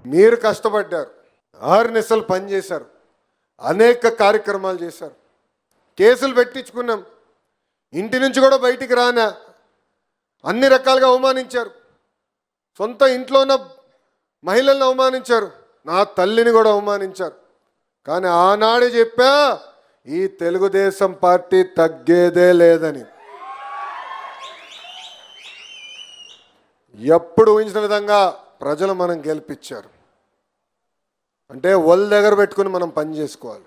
మీరు కష్టపడ్డారు, ఆర్నిసలు పనిచేశారు, అనేక కార్యక్రమాలు చేశారు, కేసులు పెట్టించుకున్నాం, ఇంటి నుంచి కూడా బయటికి రానా, అన్ని రకాలుగా అవమానించారు, సొంత ఇంట్లో ఉన్న మహిళలను అవమానించారు, నా తల్లిని కూడా అవమానించారు. కానీ ఆనాడే చెప్పా, ఈ తెలుగుదేశం పార్టీ తగ్గేదే లేదని. ఎప్పుడు ఊహించిన విధంగా ప్రజలు మనం గెలిపించారు. అంటే ఒళ్ళ దగ్గర పెట్టుకుని మనం పని చేసుకోవాలి.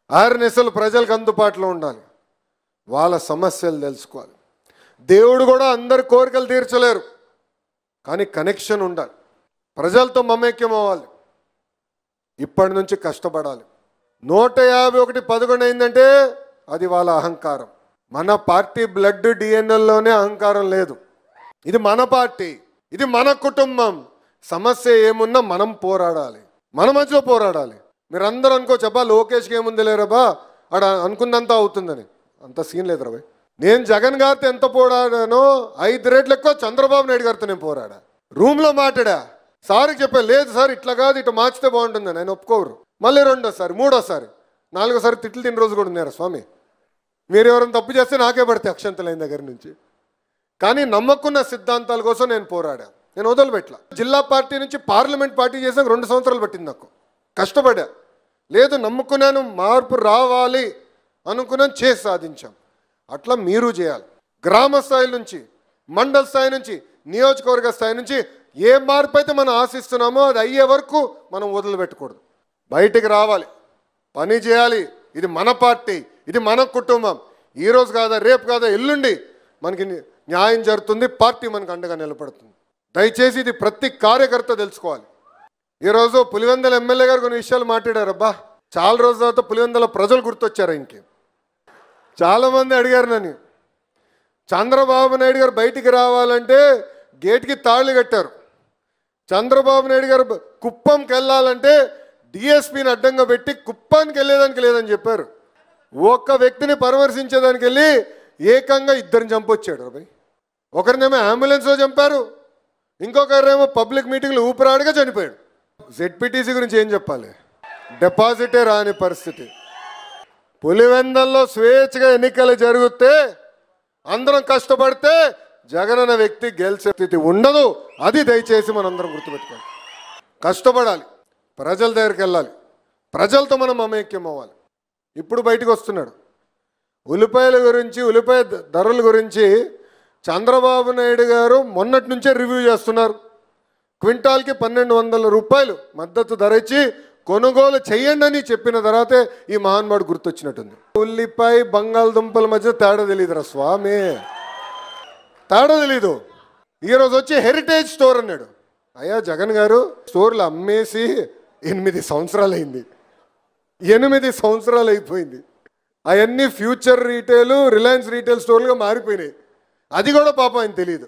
ఆర్నిసలు ప్రజలకు అందుబాటులో ఉండాలి, వాళ్ళ సమస్యలు తెలుసుకోవాలి. దేవుడు కూడా అందరి కోరికలు తీర్చలేరు, కానీ కనెక్షన్ ఉండాలి, ప్రజలతో మమేక్యం అవ్వాలి. ఇప్పటి నుంచి కష్టపడాలి. 151-11 అయిందంటే అది వాళ్ళ అహంకారం. మన పార్టీ బ్లడ్ డిఎన్ఎల్లోనే అహంకారం లేదు. ఇది మన పార్టీ, ఇది మన కుటుంబం. సమస్య ఏమున్నా మనం పోరాడాలి, మన మధ్యలో పోరాడాలి. మీరందరూ అనుకోవచ్చు, అబ్బా లోకేష్కి ఏముంది లేరబ్బా, ఆడ అనుకున్నంత అవుతుందని. అంత సీన్ లేదు రాబాయ్. నేను జగన్ గారితో ఎంత పోరాడానో 5 రెట్లు ఎక్కువ చంద్రబాబు నాయుడు గారితో నేను పోరాడా. రూమ్లో మాట్లాడా, సార్కి చెప్పాను, లేదు సార్ ఇట్లా కాదు, ఇట్లా మార్చితే బాగుంటుందని. ఆయన ఒప్పుకోరు. మళ్ళీ 2వ సారి 3వ సారి 4వ సారి తిట్లు తిన్న రోజు కూడా ఉన్నారా స్వామి? మీరు ఎవరైనా తప్పు చేస్తే నాకే పడితే అక్షంతలైన దగ్గర నుంచి. కానీ నమ్మకున్న సిద్ధాంతాల కోసం నేను పోరాడా, నేను వదలుపెట్లా. జిల్లా పార్టీ నుంచి పార్లమెంట్ పార్టీ చేసాక 2 సంవత్సరాలు పట్టింది నాకు. కష్టపడా, లేదు నమ్ముకున్నాను, మార్పు రావాలి అనుకున్నాను, చేసి సాధించాం. అట్లా మీరు చేయాలి. గ్రామ స్థాయి నుంచి, మండల స్థాయి నుంచి, నియోజకవర్గ స్థాయి నుంచి ఏ మార్పు అయితే మనం ఆశిస్తున్నామో అది అయ్యే వరకు మనం వదిలిపెట్టకూడదు. బయటికి రావాలి, పని చేయాలి. ఇది మన పార్టీ, ఇది మన కుటుంబం. ఈరోజు కాదా, రేపు కాదా, ఎల్లుండి మనకి న్యాయం జరుగుతుంది, పార్టీ మనకు అండగా నిలబడుతుంది. దయచేసి ఇది ప్రతి కార్యకర్త తెలుసుకోవాలి. ఈరోజు పులివెందుల ఎమ్మెల్యే గారు కొన్ని విషయాలు మాట్లాడారు. అబ్బా చాలా రోజుల తర్వాత పులివెందుల ప్రజలు గుర్తొచ్చారు. ఇంకే చాలామంది అడిగారు నన్ను, చంద్రబాబు నాయుడు గారు బయటికి రావాలంటే గేట్కి తాళి కట్టారు, చంద్రబాబు నాయుడు గారు కుప్పంకి వెళ్ళాలంటే డిఎస్పీని అడ్డంగా పెట్టి కుప్పానికి వెళ్ళేదానికి లేదని చెప్పారు. ఒక్క వ్యక్తిని పరామర్శించేదానికి వెళ్ళి ఏకంగా 2 చంపొచ్చాడు అబ్బాయి. ఒకరినేమో అంబులెన్స్లో చంపారు, ఇంకొకరేమో పబ్లిక్ మీటింగ్లో ఊపిరాడిగా చనిపోయాడు. జెడ్పీటీసీ గురించి ఏం చెప్పాలి, డిపాజిటే రాని పరిస్థితి. పులివెందల్లో స్వేచ్ఛగా ఎన్నికలు జరిగితే అందరం కష్టపడితే జగన్ అన్న వ్యక్తి గెలిచే స్థితి ఉండదు. అది దయచేసి మనందరం గుర్తుపెట్టుకోవాలి. కష్టపడాలి, ప్రజల దగ్గరికి వెళ్ళాలి, ప్రజలతో మనం మమేక్యం అవ్వాలి. ఇప్పుడు బయటకు వస్తున్నాడు ఉల్లిపాయల గురించి, ఉల్లిపాయ ధరల గురించి చంద్రబాబు నాయుడు గారు మొన్నటి నుంచే రివ్యూ చేస్తున్నారు. క్వింటాల్కి 1200 రూపాయలు మద్దతు ధర ఇచ్చి కొనుగోలు చేయండి అని చెప్పిన తర్వాతే ఈ మహాన్మాడు గుర్తొచ్చినట్టుంది. ఉల్లిపాయ బంగాళదుంపల మధ్య తేడా తెలియదురా స్వామి, తేడా తెలీదు. ఈరోజు వచ్చి హెరిటేజ్ స్టోర్ అన్నాడు. అయ్యా జగన్ గారు, స్టోర్లు అమ్మేసి 8 సంవత్సరాలు అయింది, 8 సంవత్సరాలు అయిపోయింది. అవన్నీ ఫ్యూచర్ రీటైల్, రిలయన్స్ రీటైల్ స్టోర్లుగా మారిపోయినాయి. అది కూడా పాపం ఆయన తెలియదు.